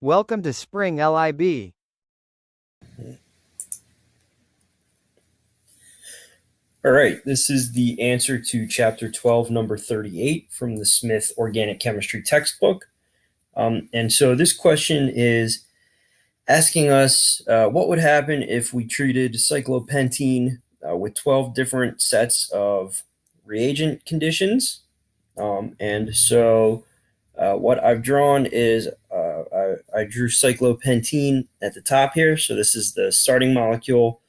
Welcome to Spring LIB. All right, this is the answer to chapter 12, number 38 from the Smith Organic Chemistry textbook. And so this question is asking us what would happen if we treated cyclopentene with 12 different sets of reagent conditions. What I've drawn is I drew cyclopentene at the top here. So this is the starting molecule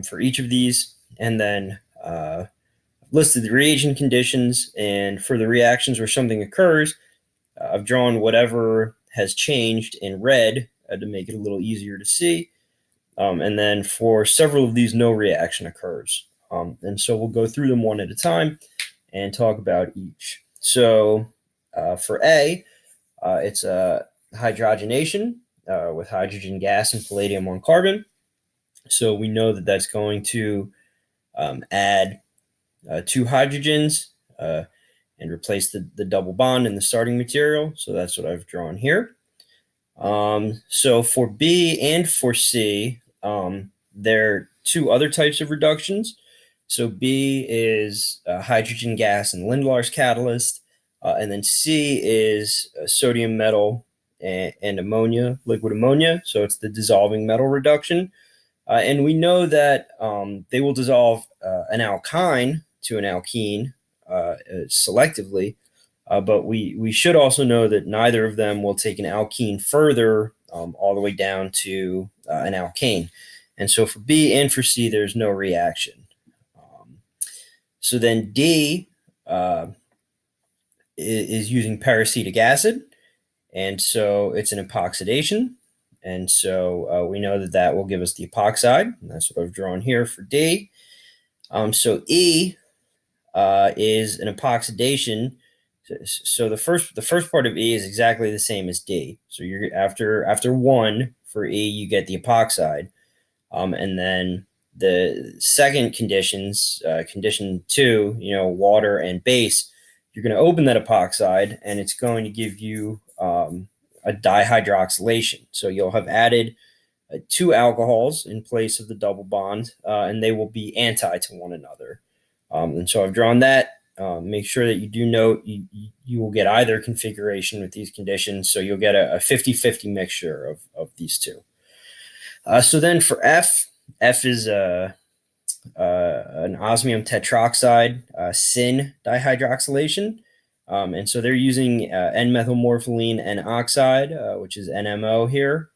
for each of these. And then listed the reagent conditions, and for the reactions where something occurs, I've drawn whatever has changed in red to make it a little easier to see. And then for several of these, no reaction occurs. And so we'll go through them one at a time and talk about each. So for A, it's a hydrogenation with hydrogen gas and palladium on carbon. So we know that that's going to add two hydrogens and replace the double bond in the starting material. So that's what I've drawn here. So for B and for C, there are two other types of reductions. So B is hydrogen gas and Lindlar's catalyst, and then C is sodium metal and ammonia, liquid ammonia. So it's the dissolving metal reduction. And we know that they will dissolve an alkyne to an alkene selectively, but we should also know that neither of them will take an alkene further all the way down to an alkane. And so for B and for C, there's no reaction. So then D is using peracetic acid, and so it's an epoxidation. And so we know that that will give us the epoxide. And that's what I've drawn here for D. So E is an epoxidation. So the first part of E is exactly the same as D. So you're after one for E, you get the epoxide, and then the second conditions, condition 2, water and base, you're going to open that epoxide, and it's going to give you a dihydroxylation. So you'll have added two alcohols in place of the double bond, and they will be anti to one another. And so I've drawn that. Make sure that you do note you will get either configuration with these conditions. So you'll get a 50-50 mixture of these two. So then for F is an osmium tetroxide syn dihydroxylation. And so they're using N-methylmorpholine N oxide, which is NMO here,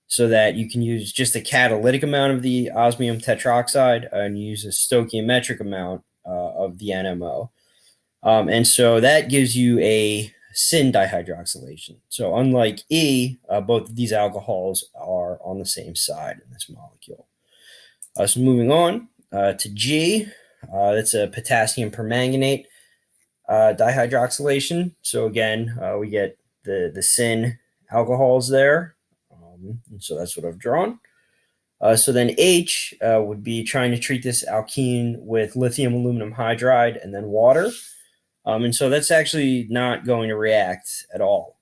so that you can use just a catalytic amount of the osmium tetroxide and use a stoichiometric amount of the NMO. And so that gives you a syn dihydroxylation. So unlike E, both of these alcohols are on the same side in this molecule. So moving on to G, that's a potassium permanganate dihydroxylation. So again, we get the syn alcohols there. And so that's what I've drawn. So then H would be trying to treat this alkene with lithium aluminum hydride and then water. And so that's actually not going to react at all.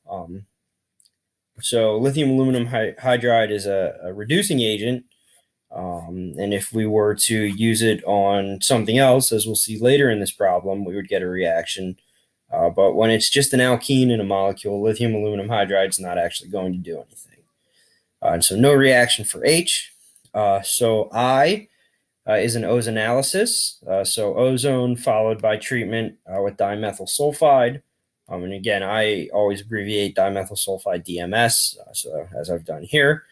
So lithium aluminum hydride is a reducing agent. And if we were to use it on something else, as we'll see later in this problem, we would get a reaction. But when it's just an alkene in a molecule, lithium aluminum hydride is not actually going to do anything. And so no reaction for H. So I is an ozonalysis. So ozone followed by treatment with dimethyl sulfide. And again, I always abbreviate dimethyl sulfide DMS, so as I've done here.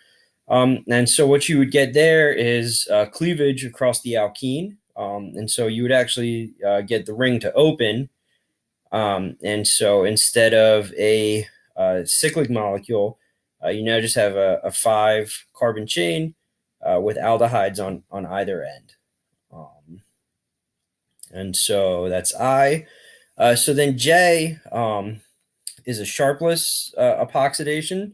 And so what you would get there is cleavage across the alkene. And so you would actually get the ring to open. And so instead of a cyclic molecule, you now just have a 5 carbon chain with aldehydes on either end. And so that's I. So then J is a sharpless epoxidation.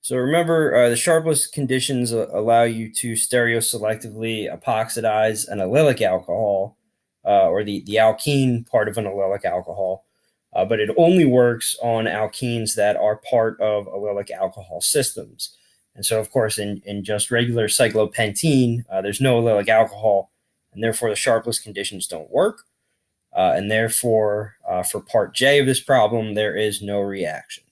So remember, the sharpless conditions allow you to stereoselectively epoxidize an allylic alcohol, or the alkene part of an allylic alcohol. but it only works on alkenes that are part of allylic alcohol systems. And so, of course, in just regular cyclopentene, there's no allylic alcohol, and therefore the sharpless conditions don't work. And therefore, for part J of this problem, there is no reaction.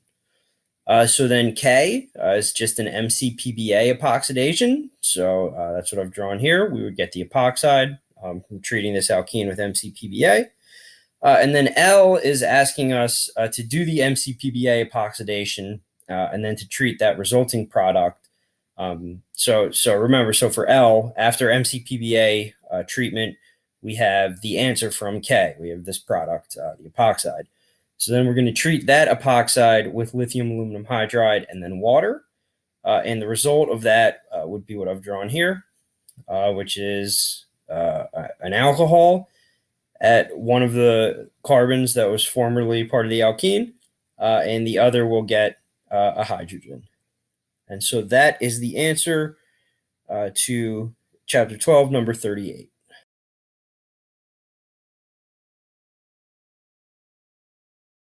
So then K is just an MCPBA epoxidation. So that's what I've drawn here. We would get the epoxide from treating this alkene with MCPBA. And then L is asking us to do the MCPBA epoxidation and then to treat that resulting product. So remember, so for L, after MCPBA treatment, we have the answer from K. We have this product, the epoxide. So then we're going to treat that epoxide with lithium aluminum hydride and then water. And the result of that would be what I've drawn here, which is an alcohol at one of the carbons that was formerly part of the alkene, and the other will get a hydrogen. And so that is the answer to chapter 12, number 38.